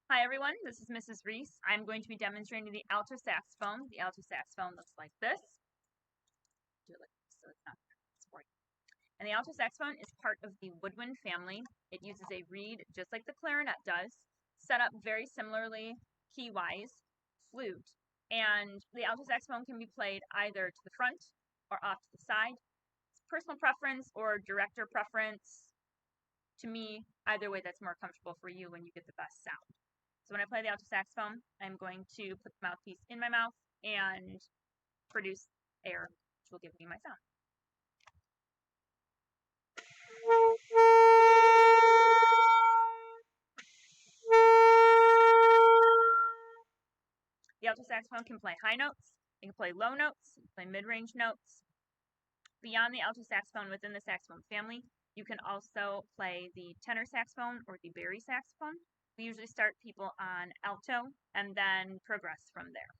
Hi everyone, this is Mrs. Reese. I'm going to be demonstrating the alto saxophone. The alto saxophone looks like this. Do it like this so it's not sporty. And the alto saxophone is part of the woodwind family. It uses a reed just like the clarinet does, set up very similarly key-wise, flute. And the alto saxophone can be played either to the front or off to the side. It's personal preference or director preference. To me, either way that's more comfortable for you when you get the best sound. So when I play the alto saxophone, I'm going to put the mouthpiece in my mouth and produce air, which will give me my sound. The alto saxophone can play high notes, it can play low notes, it can play mid-range notes. Beyond the alto saxophone within the saxophone family, you can also play the tenor saxophone or the bari saxophone. We usually start people on alto and then progress from there.